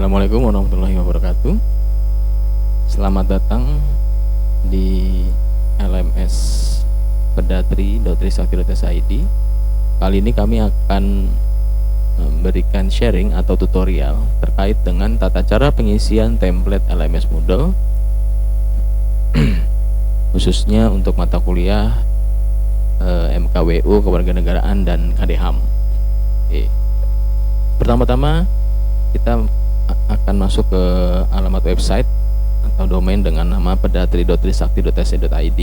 Assalamualaikum warahmatullahi wabarakatuh. Selamat datang di LMS peddatri.trisakti.id. Kali ini kami akan memberikan sharing atau tutorial terkait dengan tata cara pengisian template LMS Moodle khususnya untuk mata kuliah MKWU, Kewarganegaraan, dan KDHAM. Oke. Pertama-tama kita akan masuk ke alamat website atau domain dengan nama peddatri.trisakti.id.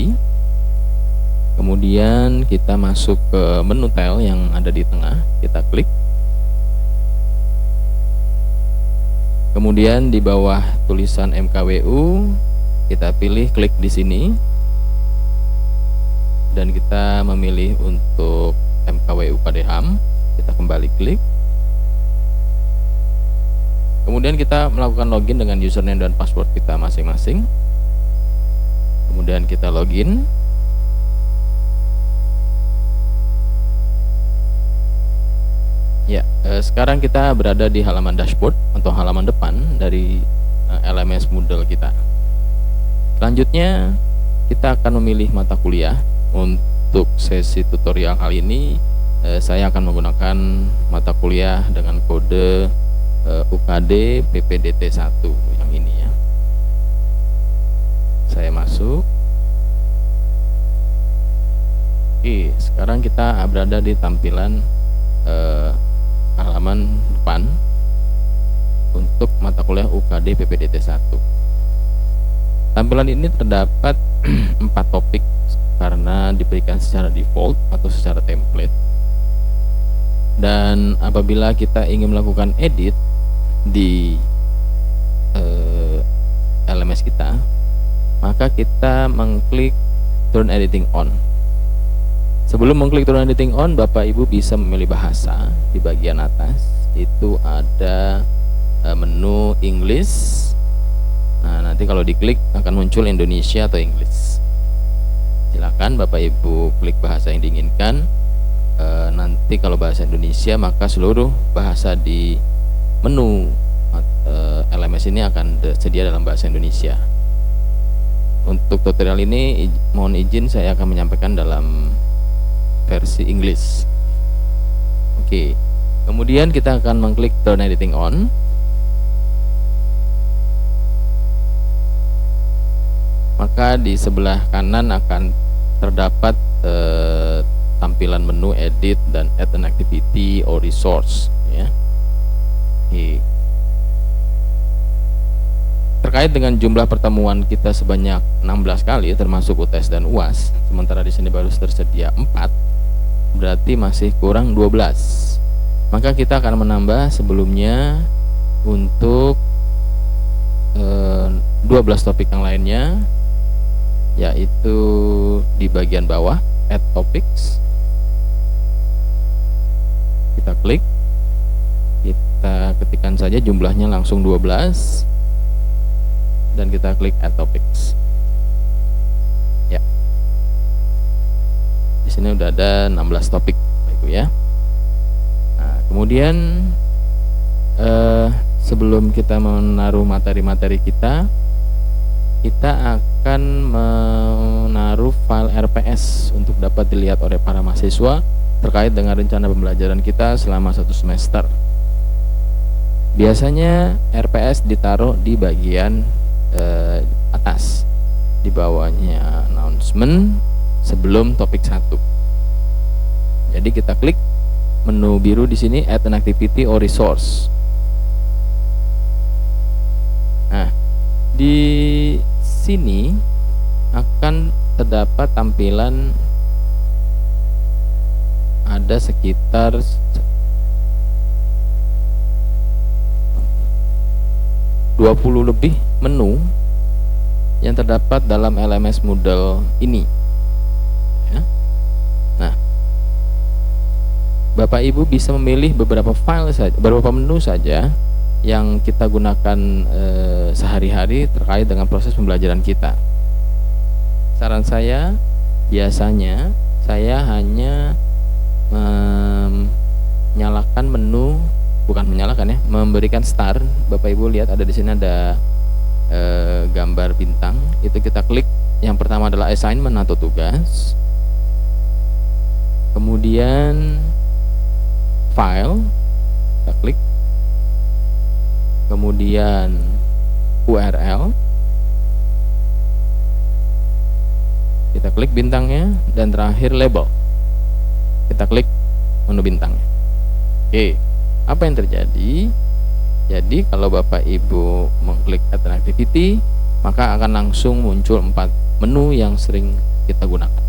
Kemudian kita masuk ke menu tile yang ada di tengah, kita klik. Kemudian di bawah tulisan MKWU kita pilih klik di sini dan kita memilih untuk MKWU KDHAM. Kita kembali klik. Kemudian kita melakukan login dengan username dan password kita masing-masing. Kemudian kita login. Ya, sekarang kita berada di halaman dashboard atau halaman depan dari LMS Moodle kita. Selanjutnya kita akan memilih mata kuliah. Untuk sesi tutorial kali ini saya akan menggunakan mata kuliah dengan kode UKD PPDT 1 yang ini ya. Saya masuk. Oke, sekarang kita berada di tampilan halaman depan untuk mata kuliah UKD PPDT 1. Tampilan ini terdapat 4 topik karena diberikan secara default atau secara template. Dan apabila kita ingin melakukan edit di LMS kita, maka kita mengklik turn editing on. Sebelum mengklik turn editing on, Bapak Ibu bisa memilih bahasa. Di bagian atas itu ada menu English. Nah, nanti kalau diklik akan muncul Indonesia atau English. Silakan Bapak Ibu klik bahasa yang diinginkan. Nanti kalau bahasa Indonesia, maka seluruh bahasa di menu LMS ini akan tersedia dalam bahasa Indonesia. Untuk tutorial ini mohon izin saya akan menyampaikan dalam versi English. Oke. Kemudian kita akan mengklik turn editing on. Maka di sebelah kanan akan terdapat tampilan menu edit dan add an activity or resource ya. Terkait dengan jumlah pertemuan kita sebanyak 16 kali termasuk UTS dan UAS, sementara di sini baru tersedia 4, berarti masih kurang 12. Maka kita akan menambah sebelumnya untuk 12 topik yang lainnya, yaitu di bagian bawah add topics. Kita klik, kita ketikkan saja jumlahnya langsung 12 dan kita klik add topics. Ya, di sini udah ada 16 topik, Ibu ya. Nah, kemudian sebelum kita menaruh materi-materi kita akan menaruh file RPS untuk dapat dilihat oleh para mahasiswa terkait dengan rencana pembelajaran kita selama 1 semester. Biasanya RPS ditaruh di bagian atas, di bawahnya announcement sebelum topik 1. Jadi kita klik menu biru di sini add an activity or resource. Nah, di sini akan terdapat tampilan ada sekitar 20 lebih menu yang terdapat dalam LMS Moodle ini ya. Nah, Bapak Ibu bisa memilih beberapa file saja, beberapa menu saja yang kita gunakan sehari-hari terkait dengan proses pembelajaran kita. Saran saya, biasanya saya hanya menyalakan menu, bukan menyalakan ya, memberikan star, Bapak Ibu lihat ada di sini ada gambar bintang. Itu kita klik. Yang pertama adalah assignment atau tugas. Kemudian file, kita klik. Kemudian URL, kita klik bintangnya, dan terakhir label, kita klik menu bintangnya. Oke, apa yang terjadi? Jadi kalau Bapak Ibu mengklik add an activity, maka akan langsung muncul 4 menu yang sering kita gunakan.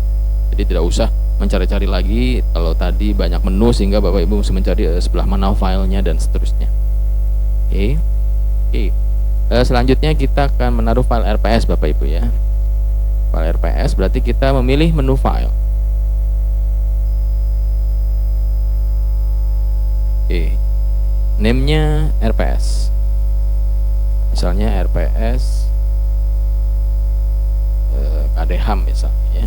Jadi tidak usah mencari-cari lagi kalau tadi banyak menu sehingga Bapak Ibu mesti mencari sebelah mana filenya dan seterusnya. Oke. Selanjutnya kita akan menaruh file RPS, Bapak Ibu ya. File RPS berarti kita memilih menu file. Name-nya RPS. Misalnya RPS KDHAM misalnya ya.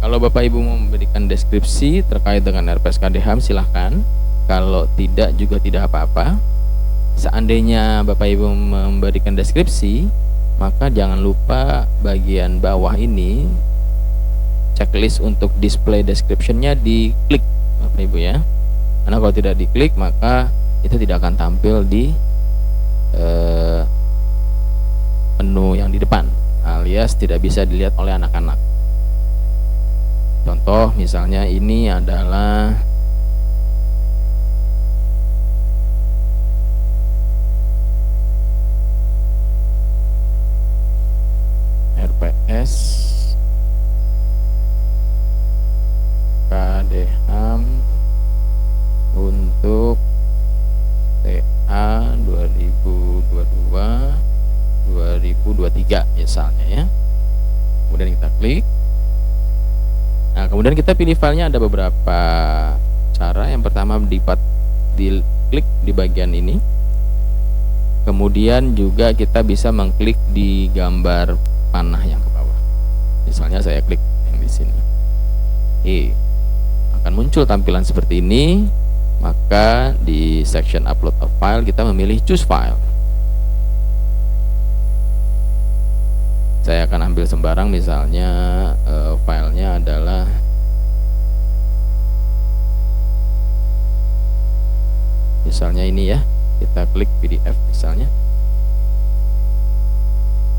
Kalau Bapak Ibu mau memberikan deskripsi terkait dengan RPS KDHAM silahkan. Kalau tidak juga tidak apa-apa. Seandainya Bapak Ibu memberikan deskripsi, maka jangan lupa bagian bawah ini checklist untuk display description-nya diklik, Bapak Ibu ya. Karena kalau tidak diklik maka itu tidak akan tampil di menu yang di depan, alias tidak bisa dilihat oleh anak-anak. Contoh misalnya ini adalah RPS KDHAM untuk TA 2022-2023 misalnya ya. Kemudian kita klik. Nah, kemudian kita pilih filenya. Ada beberapa cara. Yang pertama diklik di bagian ini. Kemudian juga kita bisa mengklik di gambar panah yang ke bawah. Misalnya saya klik yang di sini. Akan muncul tampilan seperti ini. Maka di section upload a file kita memilih choose file. Saya akan ambil sembarang, misalnya filenya adalah misalnya ini ya. Kita klik PDF misalnya.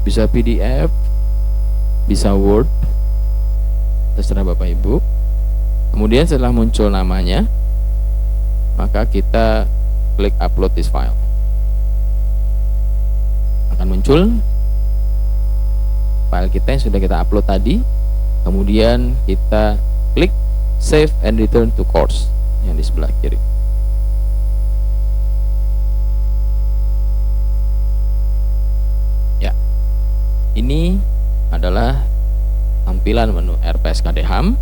Bisa PDF, bisa Word, terserah Bapak Ibu. Kemudian setelah muncul namanya, maka kita klik upload this file. Akan muncul file kita yang sudah kita upload tadi. Kemudian kita klik save and return to course yang di sebelah kiri. Ya, ini adalah tampilan menu RPS KDHAM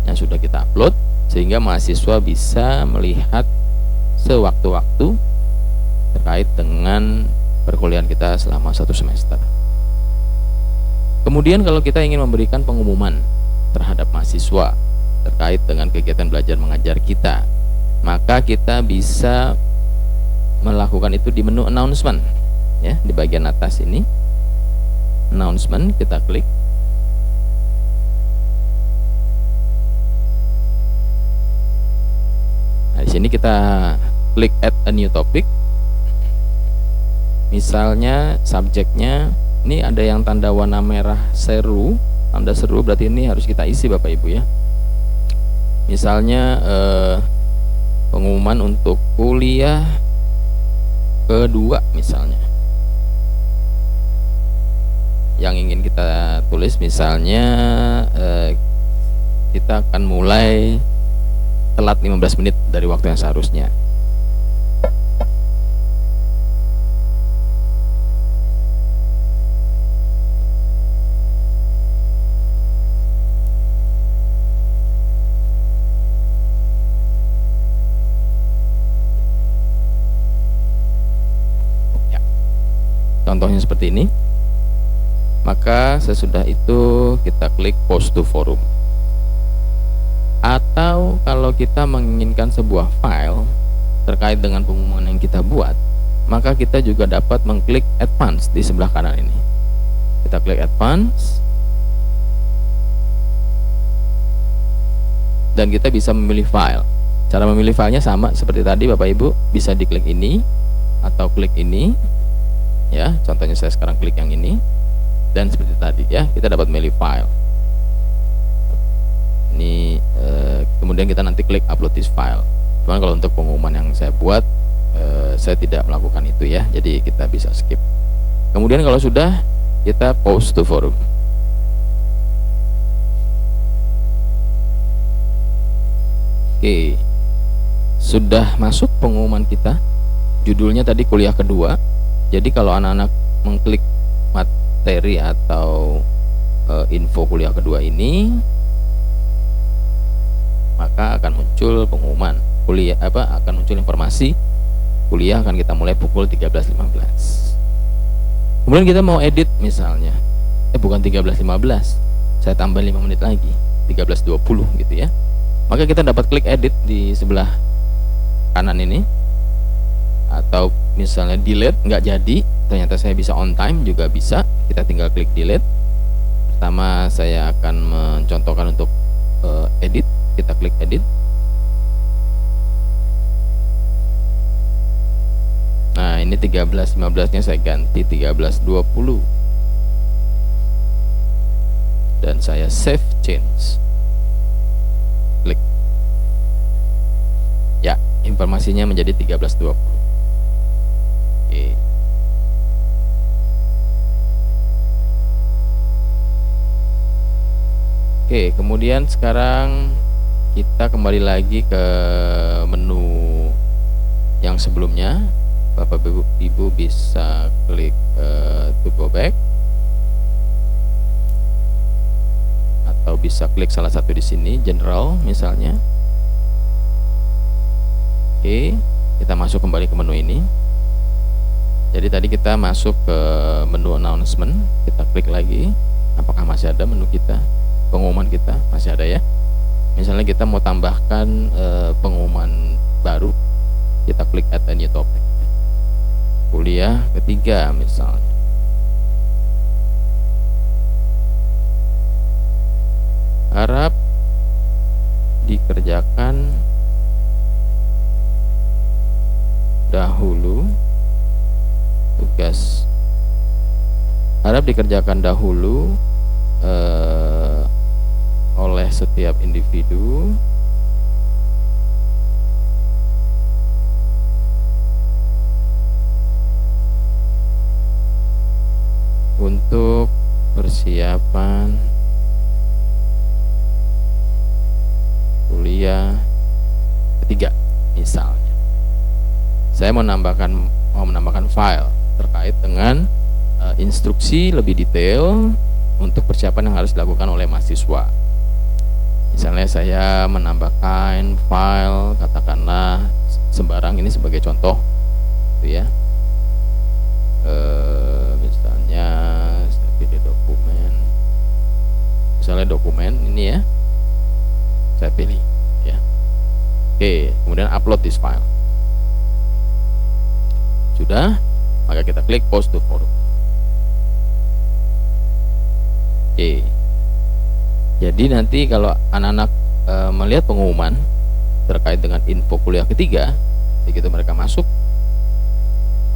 yang sudah kita upload, sehingga mahasiswa bisa melihat sewaktu-waktu terkait dengan perkuliahan kita selama 1 semester. Kemudian kalau kita ingin memberikan pengumuman terhadap mahasiswa terkait dengan kegiatan belajar mengajar kita, maka kita bisa melakukan itu di menu announcement ya, di bagian atas ini. Announcement, kita klik. Nah, di sini kita klik add a new topic. Misalnya subjeknya ini ada yang tanda warna merah seru, tanda seru berarti ini harus kita isi Bapak Ibu ya. Misalnya pengumuman untuk kuliah kedua misalnya. Yang ingin kita tulis misalnya kita akan mulai telat 15 menit dari waktu yang seharusnya. Ya. Contohnya seperti ini. Maka sesudah itu kita klik post to forum. Atau kalau kita menginginkan sebuah file terkait dengan pengumuman yang kita buat, maka kita juga dapat mengklik advance di sebelah kanan ini. Kita klik advance dan kita bisa memilih file. Cara memilih filenya sama seperti tadi Bapak Ibu, bisa diklik ini atau klik ini ya. Contohnya saya sekarang klik yang ini, dan seperti tadi ya, kita dapat memilih file ini. Kemudian kita nanti klik upload this file. Cuman kalau untuk pengumuman yang saya buat, saya tidak melakukan itu ya, jadi kita bisa skip. Kemudian kalau sudah, kita post to forum. Oke, sudah masuk pengumuman kita. Judulnya tadi kuliah kedua. Jadi kalau anak-anak mengklik materi atau info kuliah kedua ini, maka akan muncul pengumuman kuliah, akan muncul informasi kuliah akan kita mulai pukul 13.15. Kemudian kita mau edit misalnya, bukan 13.15, saya tambah 5 menit lagi, 13.20 gitu ya. Maka kita dapat klik edit di sebelah kanan ini, atau misalnya delete nggak jadi, ternyata saya bisa on time juga bisa, kita tinggal klik delete. Pertama saya akan mencontohkan untuk edit, kita klik edit. Nah ini 13.15 nya saya ganti 13.20 dan saya save change, klik ya, informasinya menjadi 13.20. Oke. Oke, kemudian sekarang kita kembali lagi ke menu yang sebelumnya. Bapak Ibu bisa klik to go back, atau bisa klik salah satu di sini, general misalnya. Oke, kita masuk kembali ke menu ini. Jadi tadi kita masuk ke menu announcement, kita klik lagi, apakah masih ada menu kita, pengumuman kita masih ada ya. Misalnya kita mau tambahkan pengumuman baru, kita klik add a new topic, kuliah ketiga misalnya. Harap dikerjakan dahulu tugas, harap dikerjakan dahulu oleh setiap individu untuk persiapan kuliah ketiga misalnya. Saya mau menambahkan file terkait dengan instruksi lebih detail untuk persiapan yang harus dilakukan oleh mahasiswa. Misalnya saya menambahkan file, katakanlah sembarang, ini sebagai contoh gitu ya. Misalnya saya pilih dokumen, misalnya dokumen ini ya, saya pilih ya. Oke, kemudian upload this file. Sudah, maka kita klik post to forum. Oke, jadi nanti kalau anak-anak melihat pengumuman terkait dengan info kuliah ketiga, begitu mereka masuk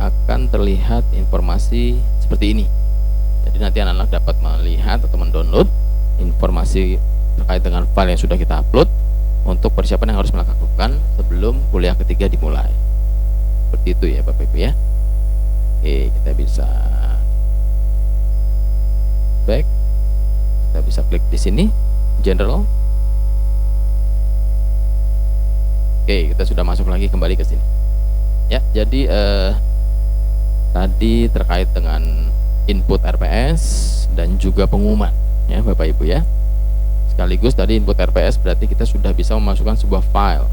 akan terlihat informasi seperti ini. Jadi nanti anak-anak dapat melihat atau mendownload informasi terkait dengan file yang sudah kita upload untuk persiapan yang harus melakukan sebelum kuliah ketiga dimulai. Seperti itu ya Bapak Ibu ya. Oke, kita bisa back, kita bisa klik di sini general. Oke, kita sudah masuk lagi kembali ke sini ya. Jadi tadi terkait dengan input RPS dan juga pengumuman ya Bapak Ibu ya. Sekaligus tadi input RPS berarti kita sudah bisa memasukkan sebuah file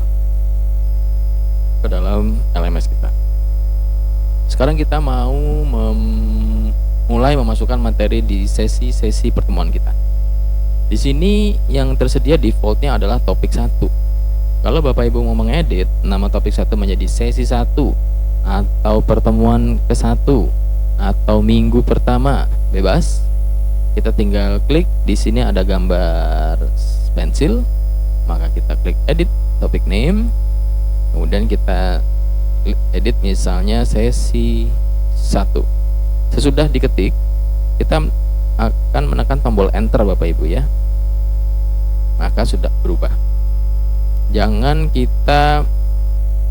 ke dalam LMS kita. Sekarang kita mau mulai memasukkan materi di sesi-sesi pertemuan kita. Di sini yang tersedia defaultnya adalah topik 1. Kalau Bapak Ibu mau mengedit nama topik 1 menjadi sesi 1 atau pertemuan ke-1 atau minggu pertama, bebas. Kita tinggal klik di sini ada gambar pensil, maka kita klik edit topic name, kemudian kita edit misalnya sesi 1. Sesudah diketik, kita akan menekan tombol enter Bapak Ibu ya, maka sudah berubah. Jangan kita,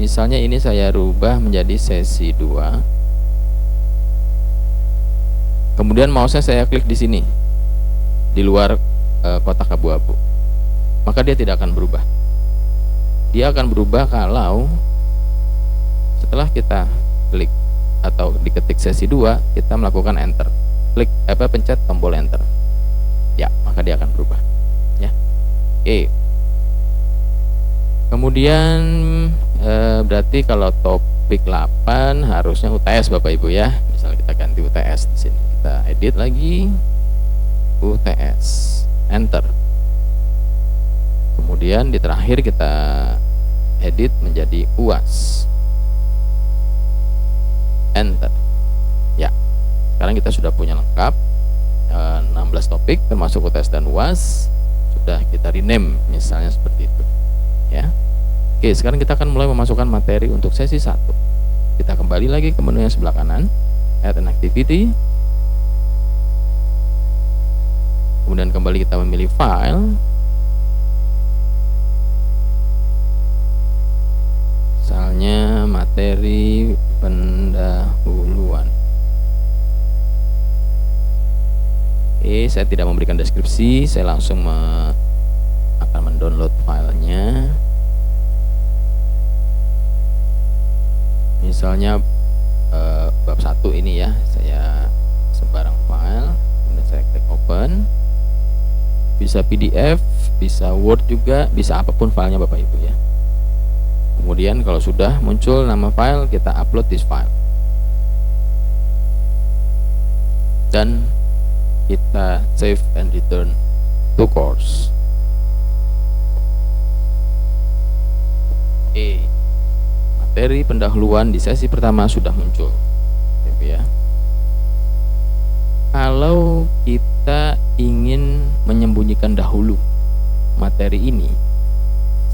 misalnya ini saya rubah menjadi sesi 2, kemudian mouse-nya saya klik di sini di luar kotak abu-abu, maka dia tidak akan berubah. Dia akan berubah kalau setelah kita klik atau diketik sesi 2, kita melakukan enter, klik pencet tombol enter, ya, maka dia akan berubah ya. Oke. Kemudian berarti kalau topik 8 harusnya UTS Bapak Ibu ya. Misalnya kita ganti UTS di sini. Kita edit lagi UTS, enter. Kemudian di terakhir kita edit menjadi UAS, enter. Ya. Sekarang kita sudah punya lengkap 16 topik termasuk UTS dan UAS. Sudah kita rename misalnya seperti itu. Ya. Oke, sekarang kita akan mulai memasukkan materi untuk sesi 1. Kita kembali lagi ke menu yang sebelah kanan, add an activity. Kemudian kembali kita memilih file. Misalnya materi pendahuluan. Oke, saya tidak memberikan deskripsi, saya langsung akan mendownload filenya. Misalnya bab 1 ini ya, saya sembarang file, kemudian saya klik open. Bisa PDF, bisa Word juga, bisa apapun filenya Bapak Ibu ya. Kemudian kalau sudah muncul nama file, kita upload this file. Dan kita save and return to course. Oke, materi pendahuluan di sesi pertama sudah muncul ya. Kalau kita ingin menyembunyikan dahulu materi ini,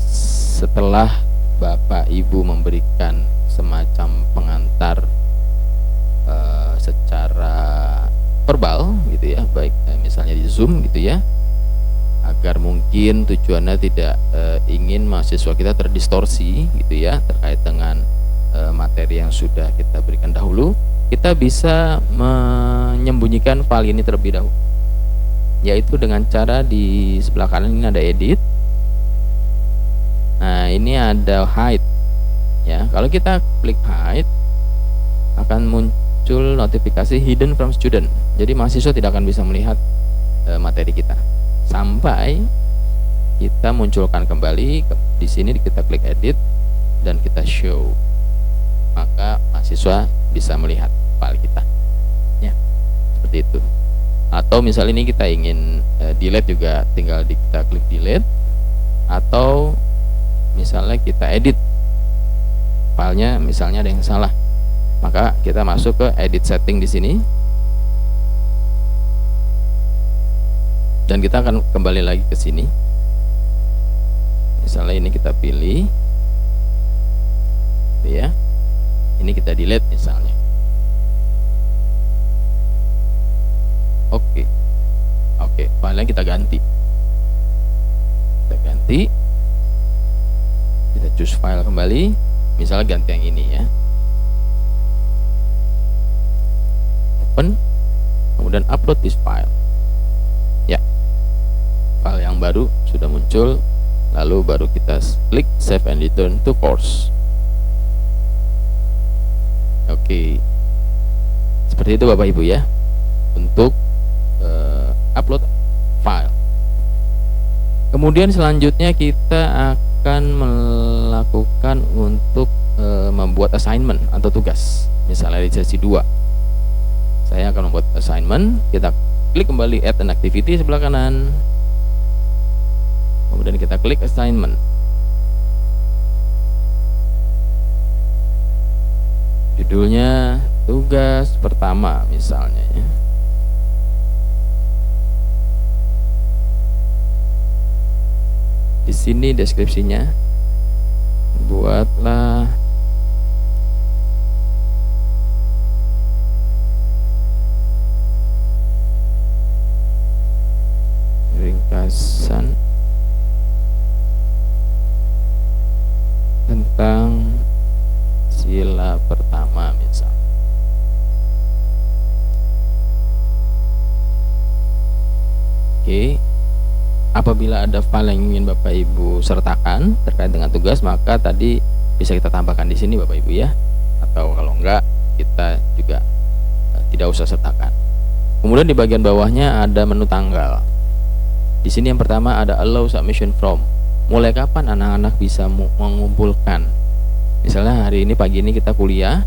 setelah Bapak Ibu memberikan semacam pengantar secara verbal gitu ya, baik misalnya di Zoom gitu ya, agar mungkin tujuannya tidak ingin mahasiswa kita terdistorsi gitu ya terkait dengan materi yang sudah kita berikan dahulu, kita bisa menyembunyikan file ini terlebih dahulu, yaitu dengan cara di sebelah kanan ini ada edit. Nah, ini ada hide ya. Kalau kita klik hide, akan muncul notifikasi hidden from student. Jadi mahasiswa tidak akan bisa melihat materi kita sampai kita munculkan kembali. Di sini kita klik edit dan kita show, maka mahasiswa bisa melihat file kita ya, seperti itu. Atau misalnya ini kita ingin delete juga, tinggal kita klik delete. Atau misalnya kita edit filenya, misalnya ada yang salah, maka kita masuk ke edit setting di sini. Dan kita akan kembali lagi ke sini. Misalnya ini kita pilih ya, ini kita delete misalnya. Oke, filenya kita ganti. Kita choose file kembali, misalnya ganti yang ini ya. Open, kemudian upload this file. Ya, file yang baru sudah muncul. Lalu baru kita klik save and return to course. Oke, seperti itu Bapak Ibu ya, untuk upload file. Kemudian selanjutnya kita akan melakukan untuk membuat assignment atau tugas. Misalnya di sesi 2 saya akan membuat assignment. Kita klik kembali add an activity sebelah kanan, kemudian kita klik assignment. Judulnya tugas pertama misalnya ya. Di sini deskripsinya, buatlah ringkasan tentang sila pertama misal. Oke. Apabila ada file yang ingin Bapak Ibu sertakan terkait dengan tugas, maka tadi bisa kita tambahkan di sini Bapak Ibu ya. Atau kalau enggak, kita juga tidak usah sertakan. Kemudian di bagian bawahnya ada menu tanggal. Di sini yang pertama ada allow submission from. Mulai kapan anak-anak bisa mengumpulkan? Misalnya hari ini pagi ini kita kuliah,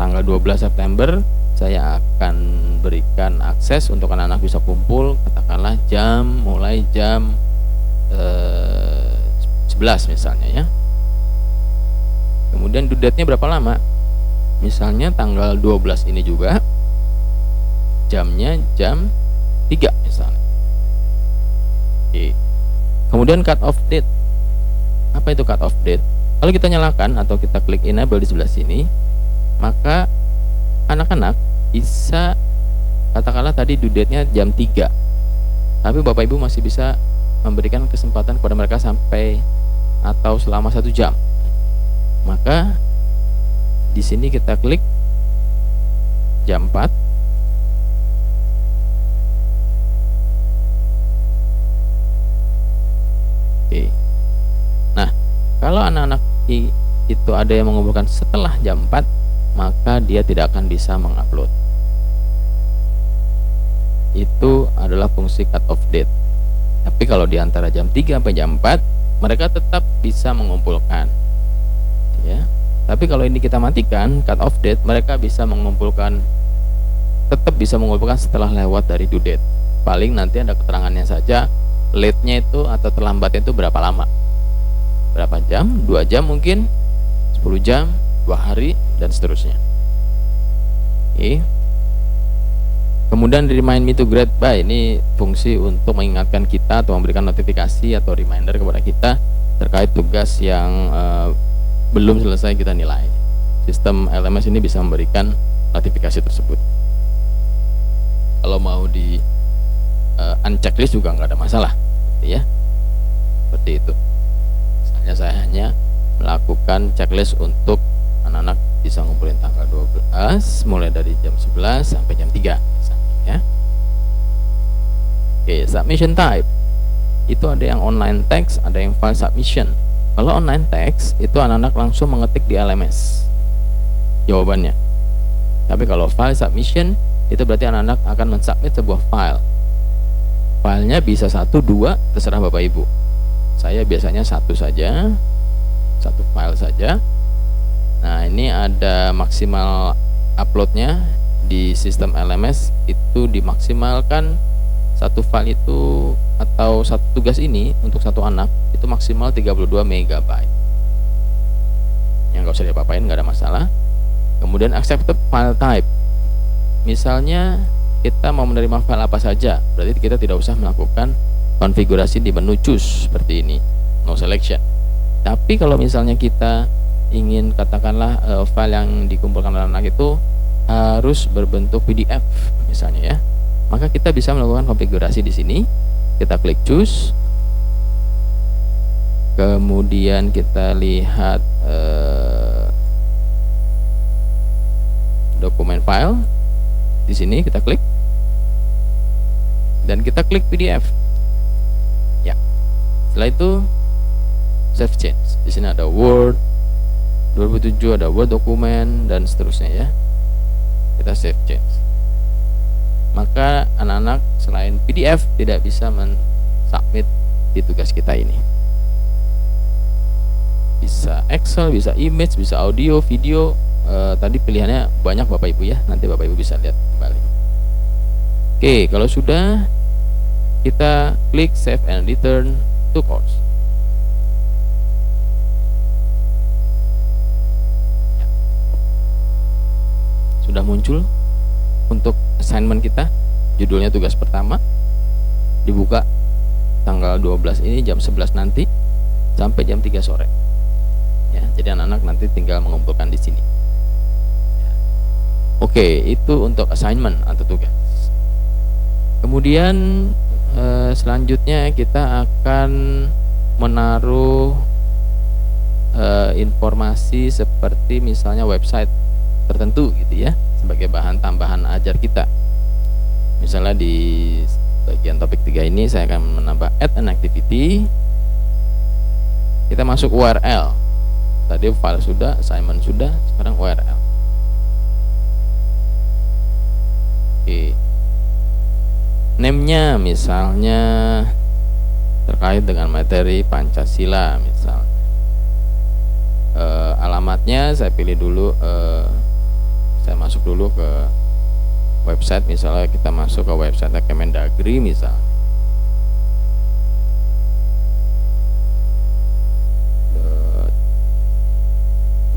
tanggal 12 September, saya akan berikan akses untuk anak-anak bisa kumpul, katakanlah mulai jam 11 misalnya ya. Kemudian due date-nya berapa lama? Misalnya tanggal 12 ini juga, jamnya jam 3 misalnya. Oke. Kemudian cut off date. Apa itu cut off date? Kalau kita nyalakan atau kita klik enable di sebelah sini, maka anak-anak bisa, katakanlah tadi due date-nya jam 3, tapi Bapak Ibu masih bisa memberikan kesempatan kepada mereka sampai atau selama 1 jam. Maka di sini kita klik jam 4. Oke. Nah, kalau anak-anak itu ada yang mengumpulkan setelah jam 4, maka dia tidak akan bisa mengupload. Itu adalah fungsi cut off date. Tapi kalau di antara jam 3 sampai jam 4, mereka tetap bisa mengumpulkan. Ya. Tapi kalau ini kita matikan cut off date, mereka bisa mengumpulkan, tetap bisa mengumpulkan setelah lewat dari due date. Paling nanti ada keterangannya saja, late-nya itu atau terlambatnya itu berapa lama. Berapa jam? 2 jam mungkin, 10 jam, 2 hari, dan seterusnya. Oke. Kemudian remind me to grade by, ini fungsi untuk mengingatkan kita atau memberikan notifikasi atau reminder kepada kita terkait tugas yang belum selesai kita nilai. Sistem LMS ini bisa memberikan notifikasi tersebut. Kalau mau di unchecklist juga nggak ada masalah, ya. Seperti itu. Misalnya saya hanya melakukan checklist untuk anak-anak bisa ngumpulin tanggal 12 mulai dari jam 11 sampai jam 3 misalnya, ya. Oke, submission type. Itu ada yang online text, ada yang file submission. Kalau online text itu anak-anak langsung mengetik di LMS jawabannya. Tapi kalau file submission itu berarti anak-anak akan mensubmit sebuah file. Filenya bisa 1, 2, terserah Bapak Ibu. Saya biasanya 1 saja, 1 file saja. Nah, ini ada maksimal uploadnya di sistem LMS, itu dimaksimalkan 1 file itu atau 1 tugas ini untuk 1 anak itu maksimal 32 MB. Yang nggak usah diapa-apain, nggak ada masalah. Kemudian accepted file type. Misalnya kita mau menerima file apa saja, berarti kita tidak usah melakukan konfigurasi di menu choose seperti ini, no selection. Tapi kalau misalnya kita ingin katakanlah file yang dikumpulkan oleh anak itu harus berbentuk PDF misalnya, ya, maka kita bisa melakukan konfigurasi di sini. Kita klik choose, kemudian kita lihat dokumen file. Di sini kita klik dan kita klik PDF. Ya. Setelah itu save change. Di sini ada Word 2007, ada Word dokumen dan seterusnya, ya. Kita save change. Maka anak-anak selain PDF tidak bisa men-submit di tugas kita ini. Bisa Excel, bisa image, bisa audio, video. Tadi pilihannya banyak Bapak Ibu, ya. Nanti Bapak Ibu bisa lihat kembali. Oke, kalau sudah, kita klik save and return to course. muncul untuk assignment kita, judulnya tugas pertama, dibuka tanggal 12 ini jam 11 nanti sampai jam 3 sore ya. Jadi anak-anak nanti tinggal mengumpulkan di sini. Oke, itu untuk assignment atau tugas. Kemudian selanjutnya kita akan menaruh informasi seperti misalnya website tertentu gitu ya, sebagai bahan tambahan ajar kita. Misalnya di bagian topik 3 ini saya akan menambah add an activity. Kita masuk URL. Tadi file sudah, assignment sudah, sekarang URL. Oke. Name-nya misalnya terkait dengan materi Pancasila misalnya. Alamatnya saya pilih dulu, saya masuk dulu ke website, misalnya kita masuk ke website Kemendagri misalnya.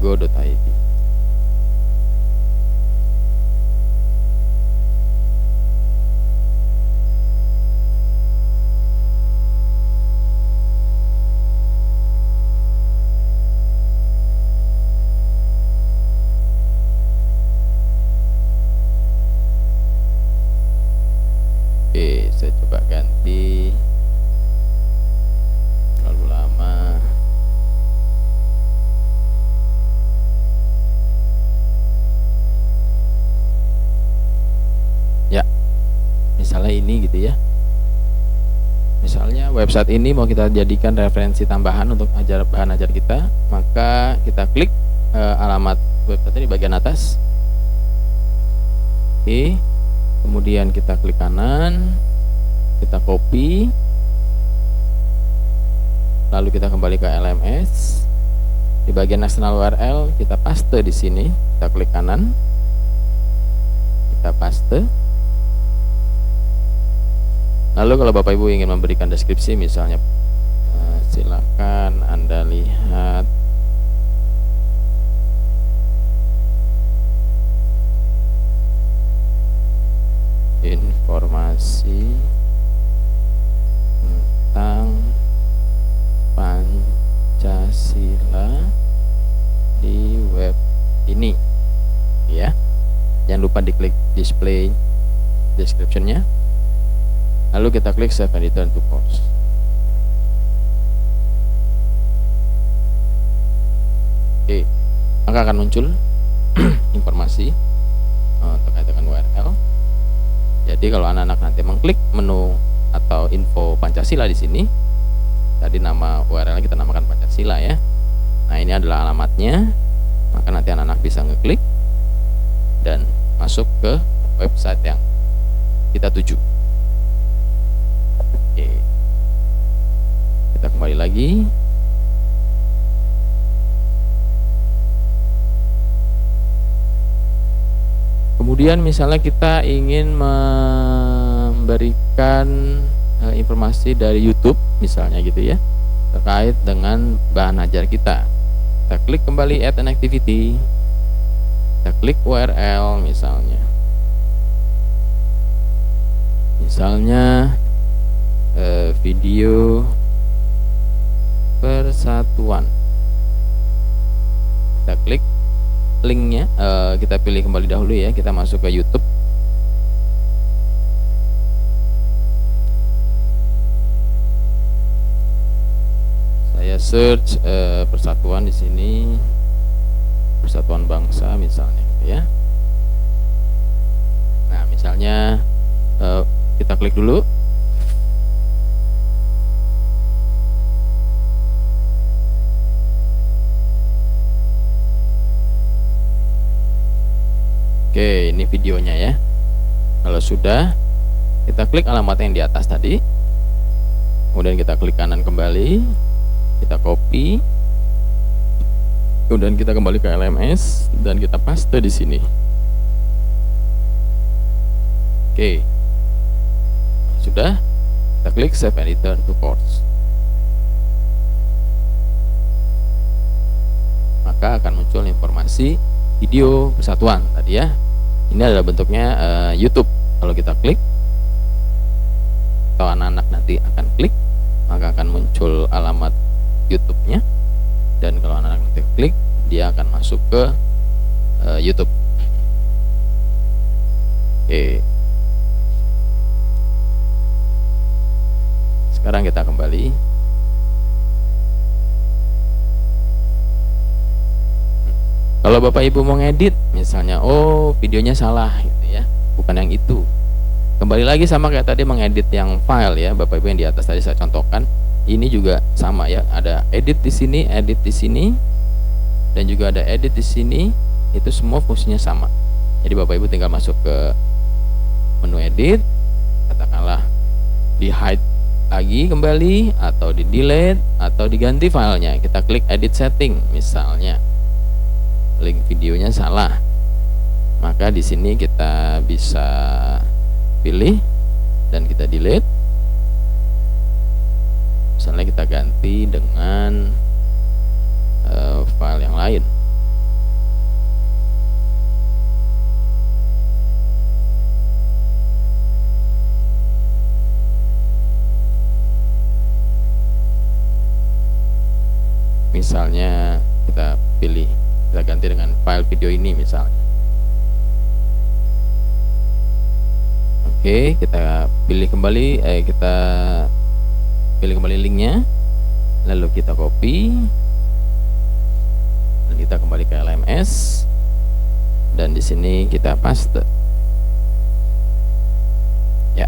.go.id. Oke, saya coba ganti, terlalu lama. Ya, misalnya ini gitu ya. Misalnya website ini mau kita jadikan referensi tambahan untuk bahan ajar kita, maka kita klik alamat website ini di bagian atas. Oke, kemudian kita klik kanan, kita copy, lalu kita kembali ke LMS. Di bagian external URL kita paste di sini, kita klik kanan, kita paste. Lalu kalau Bapak Ibu ingin memberikan deskripsi, misalnya silakan Anda lihat informasi tentang Pancasila di web ini ya. Jangan lupa diklik display description-nya. Lalu kita klik save and return to course. Oke, maka akan muncul informasi terkait dengan URL. Jadi kalau anak-anak nanti mengklik menu atau info Pancasila di sini, tadi nama URL kita namakan Pancasila ya. Nah, ini adalah alamatnya. Maka nanti anak-anak bisa ngeklik dan masuk ke website yang kita tuju. Oke, kita kembali lagi. Kemudian misalnya kita ingin memberikan informasi dari YouTube misalnya gitu ya, terkait dengan bahan ajar kita. Kita klik kembali add an activity, kita klik URL misalnya video persatuan. Kita klik linknya, kita pilih kembali dahulu ya, kita masuk ke YouTube. Saya search persatuan di sini, persatuan bangsa misalnya gitu ya. Nah, misalnya kita klik dulu. Oke, ini videonya ya. Kalau sudah, kita klik alamat yang di atas tadi. Kemudian kita klik kanan kembali, kita copy. Kemudian kita kembali ke LMS dan kita paste di sini. Oke. Sudah, kita klik save and return to course. Maka akan muncul informasi video persatuan tadi ya. Ini adalah bentuknya YouTube. Kalau kita klik, atau anak-anak nanti akan klik, maka akan muncul alamat YouTube-nya. Dan kalau anak-anak nanti klik, dia akan masuk ke YouTube. Oke. Sekarang kita kembali. Kalau Bapak Ibu mau ngedit, misalnya, oh videonya salah, gitu ya, bukan yang itu. Kembali lagi sama kayak tadi mengedit yang file ya, Bapak Ibu yang di atas tadi saya contohkan. Ini juga sama ya, ada edit di sini, edit di sini, dan juga ada edit di sini. Itu semua fungsinya sama. Jadi Bapak Ibu tinggal masuk ke menu edit, katakanlah di hide lagi kembali, atau di delete, atau diganti filenya. Kita klik edit setting, misalnya link videonya salah, maka di sini kita bisa pilih dan kita delete. Misalnya kita ganti dengan file yang lain. Misalnya kita pilih, kita ganti dengan file video ini misalnya. Oke, kita pilih kembali, kita pilih kembali linknya, lalu kita copy, dan kita kembali ke LMS, dan di sini kita paste. Ya,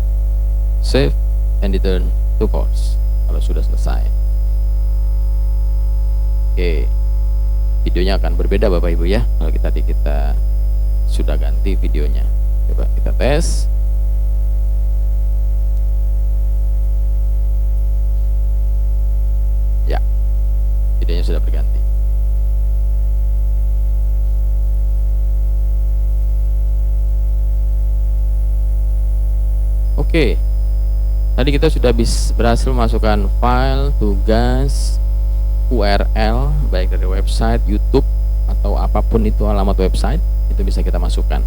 save and return to course. Kalau sudah selesai. Oke, videonya akan berbeda Bapak Ibu ya, kalau kita sudah ganti videonya. Coba kita tes. Ya, videonya sudah berganti. Oke, tadi kita sudah berhasil masukkan file, tugas, URL, baik dari website, YouTube, atau apapun itu alamat website, itu bisa kita masukkan.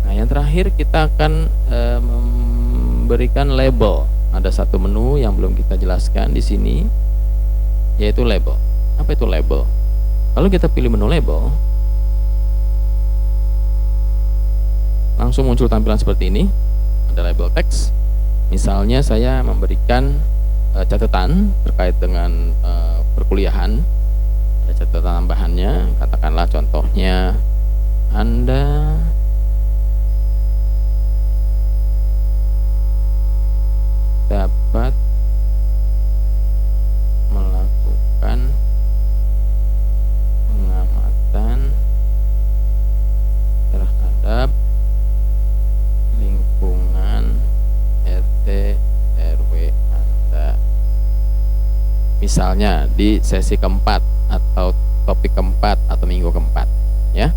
Nah, yang terakhir kita akan memberikan label. Ada satu menu yang belum kita jelaskan di sini, yaitu label. Apa itu label? Kalau kita pilih menu label, langsung muncul tampilan seperti ini. Ada label teks. Misalnya saya memberikan catatan terkait dengan perkuliahan, ada catatan tambahannya. Katakanlah contohnya, Anda dapat melakukan pengamatan terhadap lingkungan RT RW Anda, misalnya di sesi keempat atau topik keempat atau minggu keempat ya.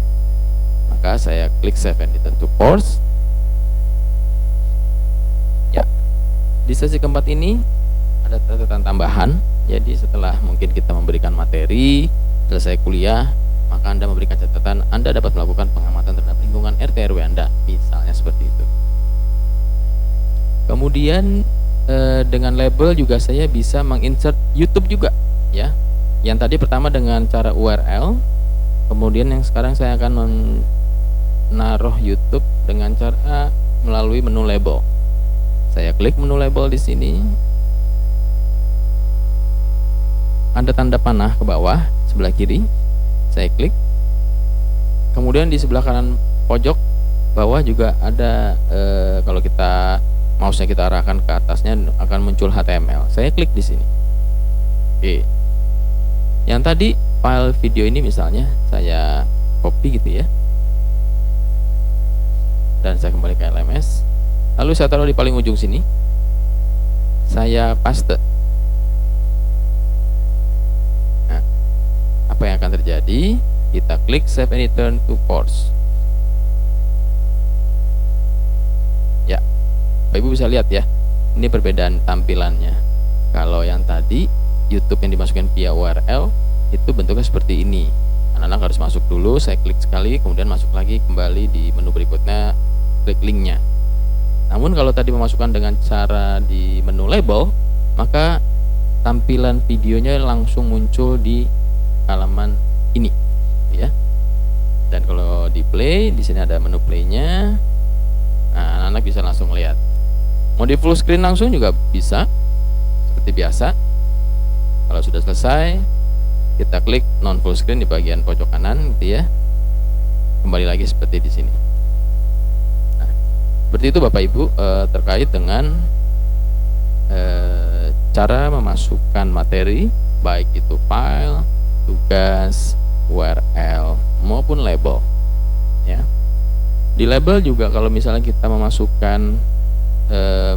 Maka saya klik save and return to course. Ya, di sesi keempat ini ada catatan tambahan. Jadi setelah mungkin kita memberikan materi, selesai kuliah, maka Anda memberikan catatan, Anda dapat melakukan pengamatan terhadap lingkungan RT RW Anda, misalnya seperti itu. Kemudian dengan label juga saya bisa menginsert YouTube juga ya. Yang tadi pertama dengan cara URL, kemudian yang sekarang saya akan menaruh YouTube dengan cara melalui menu label. Saya klik menu label di sini. Ada tanda panah ke bawah sebelah kiri. Saya klik. Kemudian di sebelah kanan pojok bawah juga ada kalau kita mouse-nya kita arahkan ke atasnya akan muncul HTML. Saya klik di sini. Oke. Yang tadi file video ini misalnya saya copy gitu ya. Dan saya kembali ke LMS. Lalu saya taruh di paling ujung sini. Saya paste. Nah, apa yang akan terjadi? Kita klik save and return to course. Ya, Bapak Ibu bisa lihat ya, ini perbedaan tampilannya. Kalau yang tadi YouTube yang dimasukkan via URL itu bentuknya seperti ini, Anak-anak harus masuk dulu, saya klik sekali, kemudian masuk lagi kembali di menu berikutnya, klik linknya. Namun kalau tadi memasukkan dengan cara di menu label, maka tampilan videonya langsung muncul di halaman ini, ya. Dan kalau di play, di sini ada menu playnya. Nah, anak-anak bisa langsung lihat. Mau di full screen langsung juga bisa, seperti biasa. Kalau sudah selesai, kita klik non full screen di bagian pojok kanan, gitu ya. Kembali lagi seperti di sini. Nah, seperti itu Bapak Ibu terkait dengan cara memasukkan materi, baik itu file, tugas, URL maupun label, ya. Di label juga kalau misalnya kita memasukkan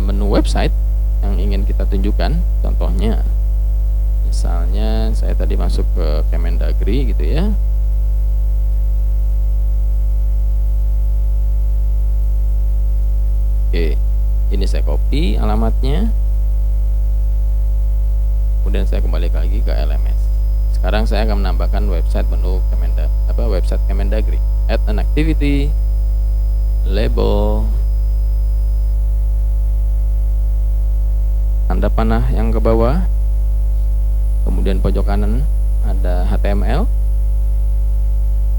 menu website yang ingin kita tunjukkan, contohnya misalnya saya tadi masuk ke Kemendagri gitu ya. Oke, ini saya copy alamatnya, kemudian saya kembali lagi ke LMS. Sekarang saya akan menambahkan website menu website Kemendagri. Add an activity, label, tanda panah yang ke bawah, kemudian pojok kanan ada HTML,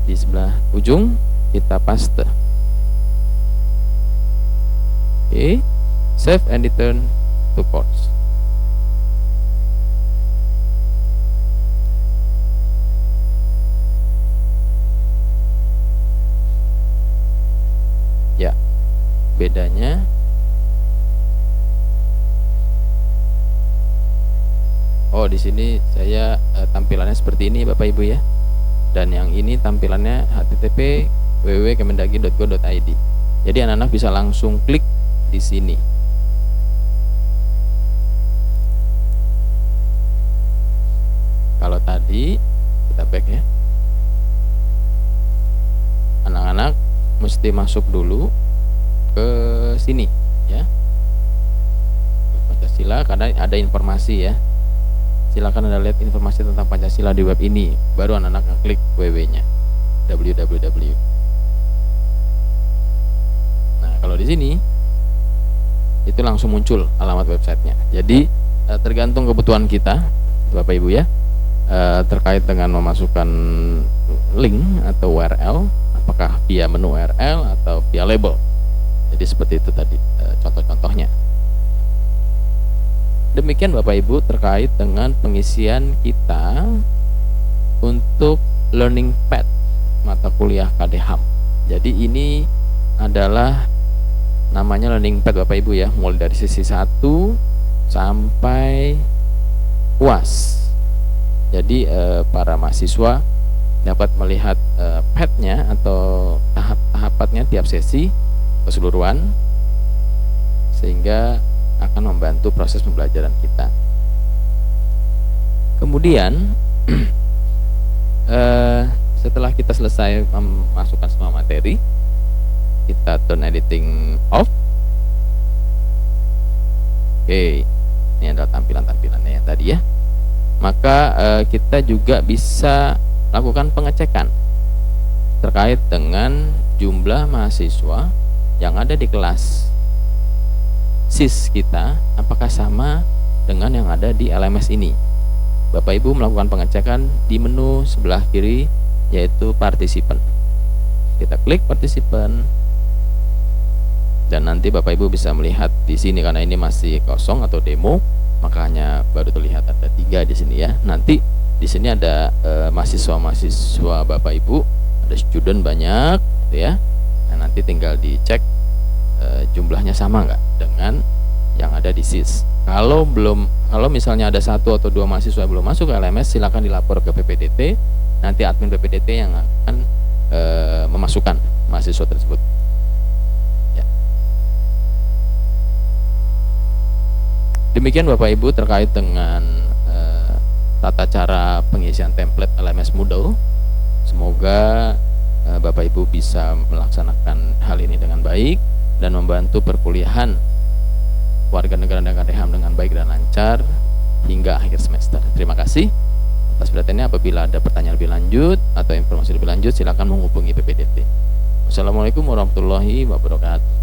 di sebelah ujung kita paste. Oke, save and return to course. Ya, bedanya di sini saya tampilannya seperti ini Bapak Ibu ya. Dan yang ini tampilannya http www.kemendagri.go.id. Jadi anak-anak bisa langsung klik di sini. Kalau tadi kita back ya. Anak-anak mesti masuk dulu ke sini ya. Pancasila karena ada informasi ya. Silakan Anda lihat informasi tentang Pancasila di web ini, baru anak-anak klik www-nya, www. Nah, kalau di sini itu langsung muncul alamat websitenya. Jadi tergantung kebutuhan kita, Bapak Ibu ya, terkait dengan memasukkan link atau URL, apakah via menu URL atau via label. Jadi seperti itu tadi contoh-contohnya. Demikian Bapak Ibu terkait dengan pengisian kita untuk learning path mata kuliah KD-HAM. Jadi ini adalah namanya learning path Bapak Ibu ya, mulai dari sesi 1 sampai UAS. Jadi para mahasiswa dapat melihat path-nya atau tahap-tahapannya tiap sesi keseluruhan, sehingga akan membantu proses pembelajaran kita. Kemudian setelah kita selesai memasukkan semua materi, kita turn editing off. Oke, ini adalah tampilan-tampilannya yang tadi ya. Maka kita juga bisa lakukan pengecekan terkait dengan jumlah mahasiswa yang ada di kelas SIS kita, apakah sama dengan yang ada di LMS ini. Bapak Ibu melakukan pengecekan di menu sebelah kiri, yaitu partisipan. Kita klik partisipan, dan nanti Bapak Ibu bisa melihat di sini karena ini masih kosong atau demo, makanya baru terlihat ada 3 di sini ya. Nanti di sini ada mahasiswa Bapak Ibu, ada student banyak, gitu ya. Nah, nanti tinggal dicek jumlahnya sama nggak dengan yang ada di SIS. Kalau misalnya ada 1 atau 2 mahasiswa belum masuk ke LMS, silakan dilapor ke PPDT. Nanti admin PPDT yang akan memasukkan mahasiswa tersebut. Ya. Demikian Bapak Ibu terkait dengan tata cara pengisian template LMS Moodle. Semoga Bapak Ibu bisa melaksanakan hal ini dengan baik dan membantu perkuliahan warga negara dan KD-HAM dengan baik dan lancar hingga akhir semester. Terima kasih. Atas perhatiannya, apabila ada pertanyaan lebih lanjut atau informasi lebih lanjut, silakan menghubungi PPDT. Wassalamualaikum warahmatullahi wabarakatuh.